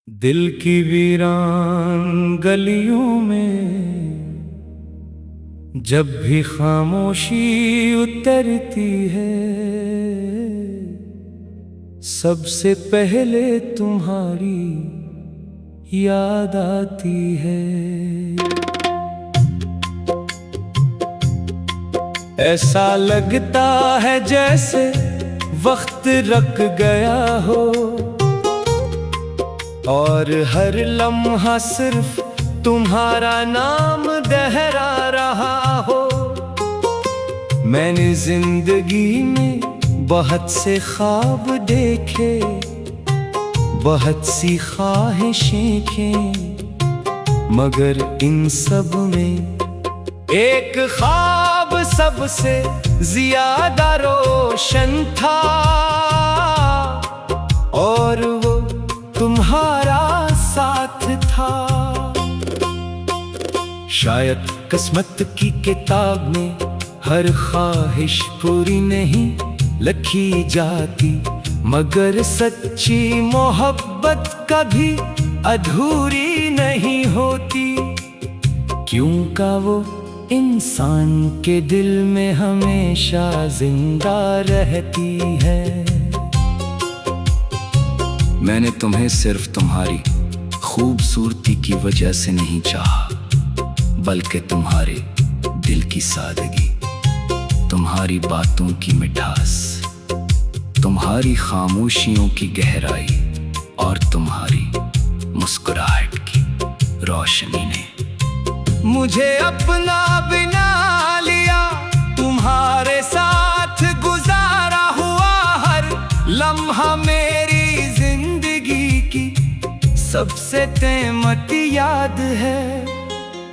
दिल की वीरान गलियों में जब भी खामोशी उतरती है, सबसे पहले तुम्हारी याद आती है। ऐसा लगता है जैसे वक्त रुक गया हो और हर लम्हा सिर्फ तुम्हारा नाम दोहरा रहा हो। मैंने जिंदगी में बहुत से ख्वाब देखे, बहुत सी ख्वाहिशें की, मगर इन सब में एक ख्वाब सबसे ज्यादा रोशन था, और वो तुम्हारा साथ था। शायद किस्मत की किताब में हर ख्वाहिश पूरी नहीं लिखी जाती, मगर सच्ची मोहब्बत कभी अधूरी नहीं होती। क्यों का वो इंसान के दिल में हमेशा जिंदा रहती है। मैंने तुम्हें सिर्फ तुम्हारी खूबसूरती की वजह से नहीं चाहा, बल्कि तुम्हारे दिल की सादगी, तुम्हारी बातों की मिठास, तुम्हारी खामोशियों की गहराई और तुम्हारी मुस्कुराहट की रोशनी ने मुझे अपना बना लिया। तुम्हारे साथ गुजारा हुआ हर लम्हा मेरी जिंदगी की सबसे कीमती याद है।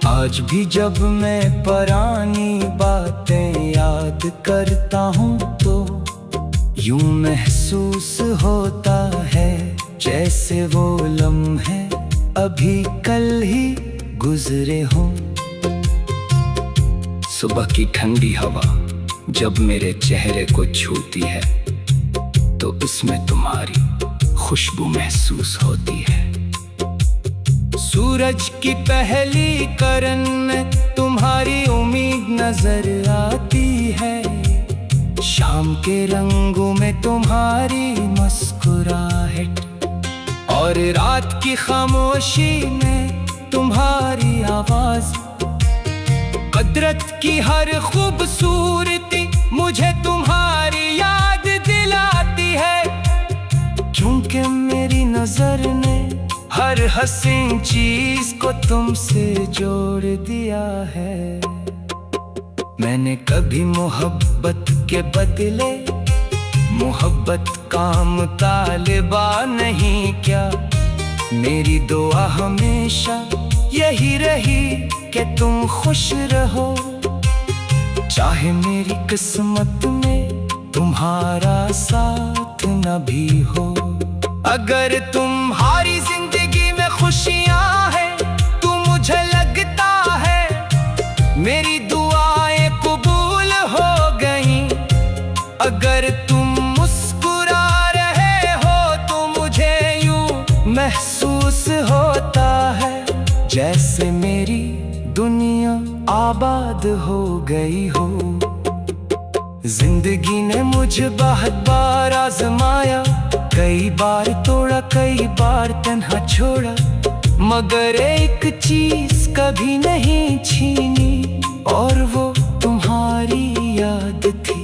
आज भी जब मैं पुरानी बातें याद करता हूँ तो यूं महसूस होता है जैसे वो लम्हे अभी कल ही गुजरे हों। सुबह की ठंडी हवा जब मेरे चेहरे को छूती है तो उसमें तुम्हारी खुशबू महसूस होती है। सूरज की पहली किरण में तुम्हारी उम्मीद नजर आती है, शाम के रंगों में तुम्हारी मुस्कुराहट, और रात की खामोशी में तुम्हारी आवाज। कुदरत की हर खूबसूरती मुझे तुम्हारी याद दिलाती है, क्योंकि मेरी नजर ने हर हसीन चीज को तुमसे जोड़ दिया है। मैंने कभी मोहब्बत के बदले मोहब्बत का मुतालिबा नहीं किया। मेरी दुआ हमेशा यही रही कि तुम खुश रहो, चाहे मेरी किस्मत में तुम्हारा साथ न भी हो। अगर तुम्हारी जिंदगी में खुशियां हैं तो मुझे लगता है मेरी दुआएं कबूल हो गई। अगर तुम मुस्कुरा रहे हो तो मुझे यूं महसूस होता है जैसे मेरी दुनिया आबाद हो गई हो। जिंदगी ने मुझे बहुत बार आजमाया, कई बार तोड़ा कई बार तन्हा छोड़ा, मगर एक चीज कभी नहीं छीनी, और वो तुम्हारी याद थी।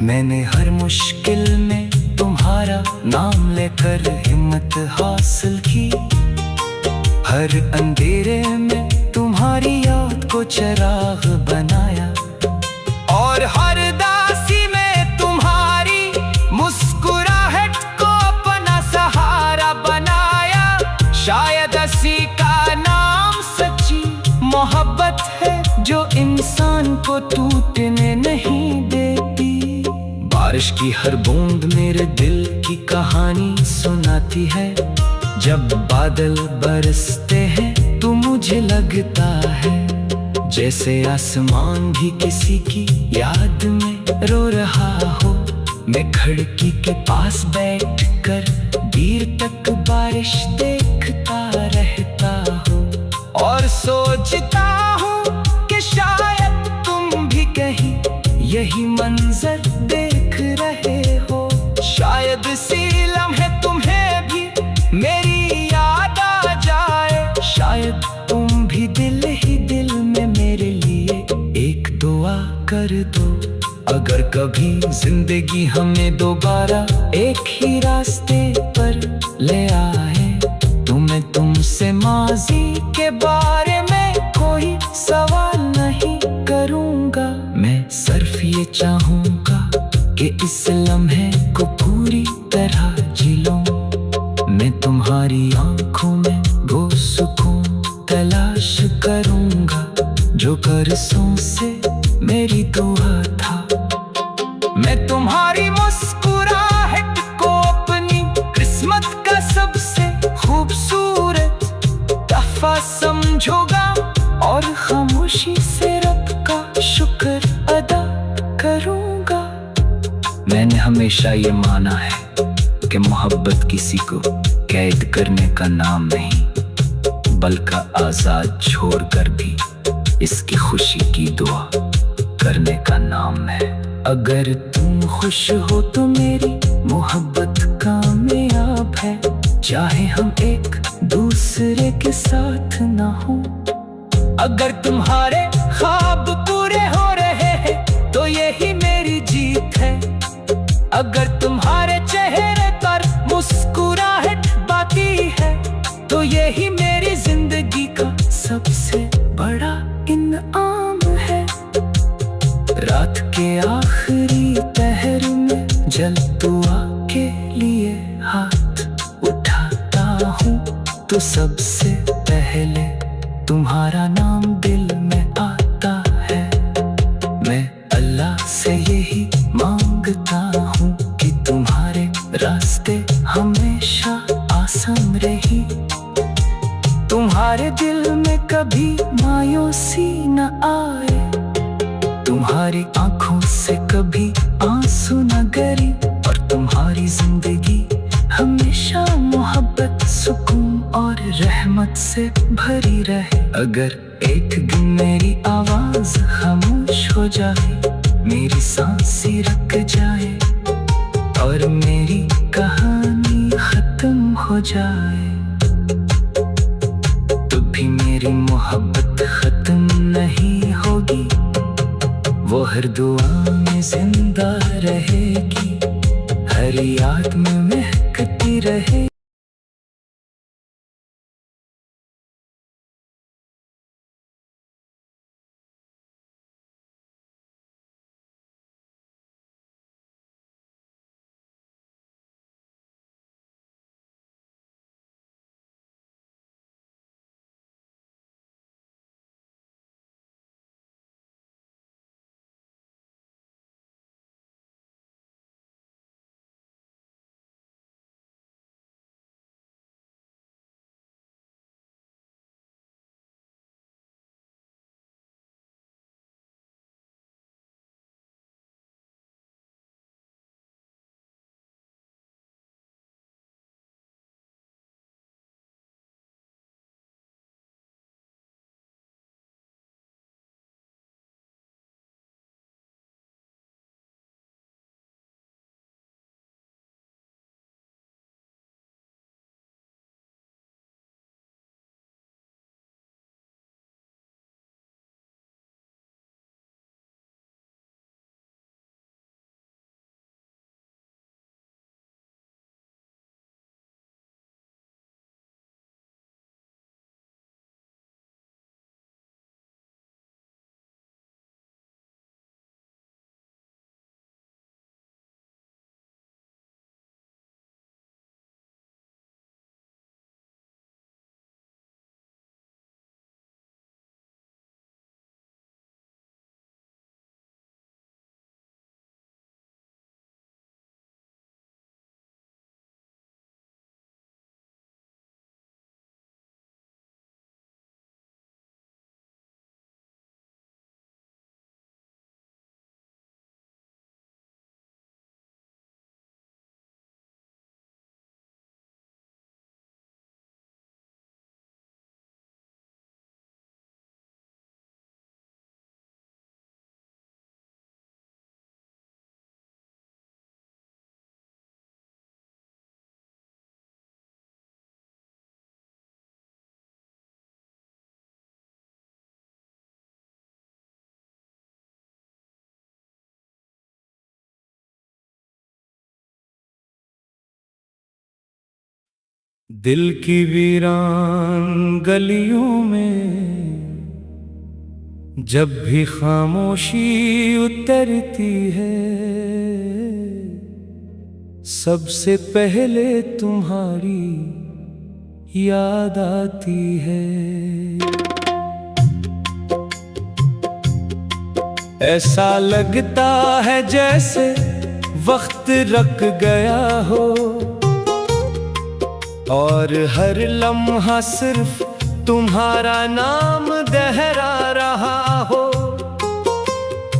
मैंने हर मुश्किल में तुम्हारा नाम लेकर हिम्मत हासिल की, हर अंधेरे में तुम्हारी याद को चिराग बनाया, और हर दासी में तुम्हारी मुस्कुराहट को अपना सहारा बनाया। शायद इसी का नाम सच्ची मोहब्बत है जो इंसान को टूटने नहीं देती। बारिश की हर बूंद मेरे दिल की कहानी सुनाती है, जब बादल बरसते हैं तो मुझे लगता है जैसे आसमान भी किसी की याद में रो रहा हो। मैं खिड़की के पास बैठकर तीर तक बारिश देखता रहता हूँ और सोचता हूँ कि शायद तुम भी कहीं यही मंजर देख रहे हो। शायद इसी लम्हे तुम्हें भी मेरी याद आ जाए, शायद तुम भी दिल ही दिल में मेरे लिए एक दुआ कर दो। अगर कभी जिंदगी हमें दोबारा एक ही रास्ते पर ले आए, तो मैं तुमसे माजी के बारे में कोई सवाल नहीं करूँगा। मैं सिर्फ ये चाहूँगा कि इस लम्हे को पूरी तरह जी लूं। मैं तुम्हारी आंखों में वो सुकून तलाश करूँगा जो बरसों से मेरी दुआ था। मैं तुम्हारी मुस्कुराहट को अपनी किस्मत का सबसे खूबसूरत तोहफा समझूंगा और खामोशी से रब का शुक्र अदा करूंगा। मैंने हमेशा ये माना है कि मोहब्बत किसी को कैद करने का नाम नहीं, बल्कि आजाद छोड़कर भी इसकी खुशी की दुआ करने का नाम है। अगर तुम खुश हो तो मेरी मोहब्बत कामयाब है, चाहे हम एक दूसरे के साथ ना हो। अगर तुम्हारे ख्वाब पूरे हो रहे हैं तो यही मेरी जीत है। अगर तुम्हारे चेहरे पर मुस्कुराहट बाकी है तो यही मेरी जिंदगी का सबसे बड़ा इनाम है। रात के आखिरी पहर में जल दुआ के लिए हाथ उठाता हूँ तो सबसे पहले तुम्हारा नाम दिल में आता है। मैं अल्लाह से यही मांगता हूँ कि तुम्हारे रास्ते हमेशा आसान रही, तुम्हारे दिल में कभी मायूसी न आए, तुम्हारी आंखों से कभी आंसू न गिरे और तुम्हारी जिंदगी हमेशा मोहब्बत सुकून और रहमत से भरी रहे। अगर एक दिन मेरी आवाज खामोश हो जाए, मेरी सांसें रुक जाए और मेरी कहानी खत्म हो जाए, तो भी मेरी मोहब्बत खत्म नहीं होगी। वो हर दुआ में जिंदा रहेगी, हर याद में महकती रहे। दिल की वीरान गलियों में जब भी खामोशी उतरती है, सबसे पहले तुम्हारी याद आती है। ऐसा लगता है जैसे वक्त रुक गया हो और हर लम्हा सिर्फ तुम्हारा नाम दोहरा रहा हो।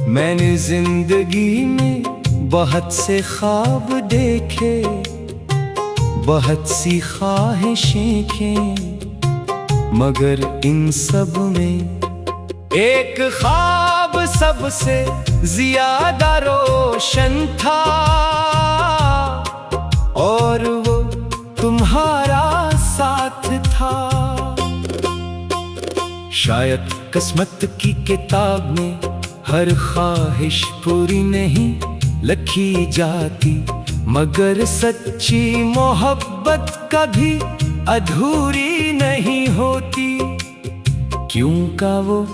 मैंने जिंदगी में बहुत से ख्वाब देखे, बहुत सी ख्वाहिशें की, मगर इन सब में एक ख्वाब सबसे ज्यादा रोशन था, और वो तुम्हारा साथ था। शायद किस्मत की किताब में हर ख्वाहिश पूरी नहीं लिखी जाती, मगर सच्ची मोहब्बत कभी अधूरी नहीं होती। क्यों का वो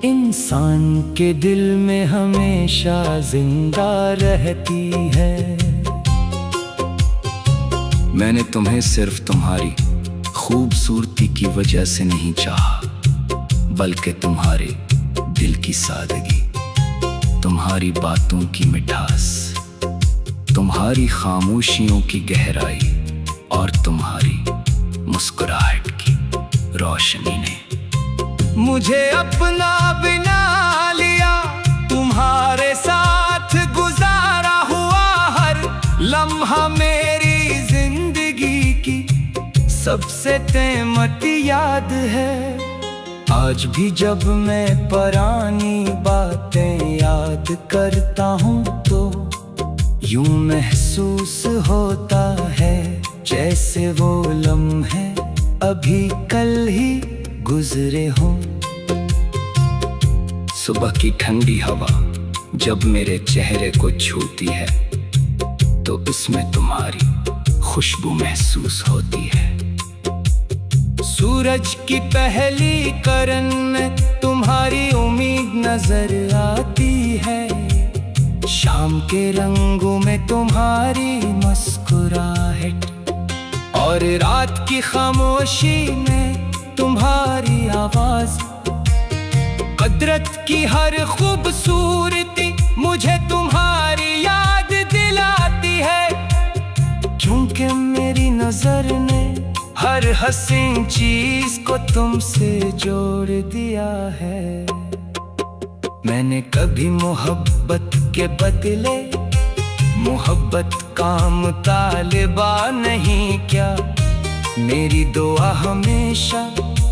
इंसान के दिल में हमेशा जिंदा रहती है। मैंने तुम्हें सिर्फ तुम्हारी खूबसूरती की वजह से नहीं चाहा, बल्कि तुम्हारे दिल की सादगी, तुम्हारी बातों की मिठास, तुम्हारी खामोशियों की गहराई और तुम्हारी मुस्कुराहट की रोशनी ने मुझे अपना बना लिया। तुम्हारे साथ गुजारा हुआ हर लम्हा मेरी जिंदगी की सबसे कीमती याद है। आज भी जब मैं पुरानी बातें याद करता हूँ तो यूं महसूस होता है जैसे वो लम्हे अभी कल ही गुजरे हों। सुबह की ठंडी हवा जब मेरे चेहरे को छूती है तो इसमें तुम्हारी खुशबू महसूस होती है। सूरज की पहली किरण में तुम्हारी उम्मीद नजर आती है, शाम के रंगों में तुम्हारी मुस्कुराहट, और रात की खामोशी में तुम्हारी आवाज। कुदरत की हर खूबसूरती मुझे तुम्हारी याद दिलाती है, क्योंकि मेरी नजर ने हर हसीन चीज को तुमसे जोड़ दिया है। मैंने कभी मोहब्बत के बदले मोहब्बत का मुतालिबा नहीं किया। मेरी दुआ हमेशा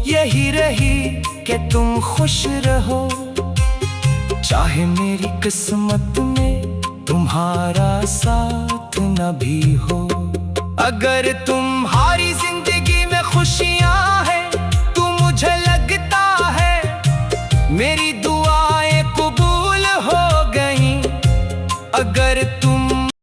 यही रही कि तुम खुश रहो, चाहे मेरी किस्मत में तुम्हारा साथ न भी हो। अगर तुम्हारी जिंदगी में खुशियां हैं तो मुझे लगता है मेरी दुआएं कबूल हो गईं। अगर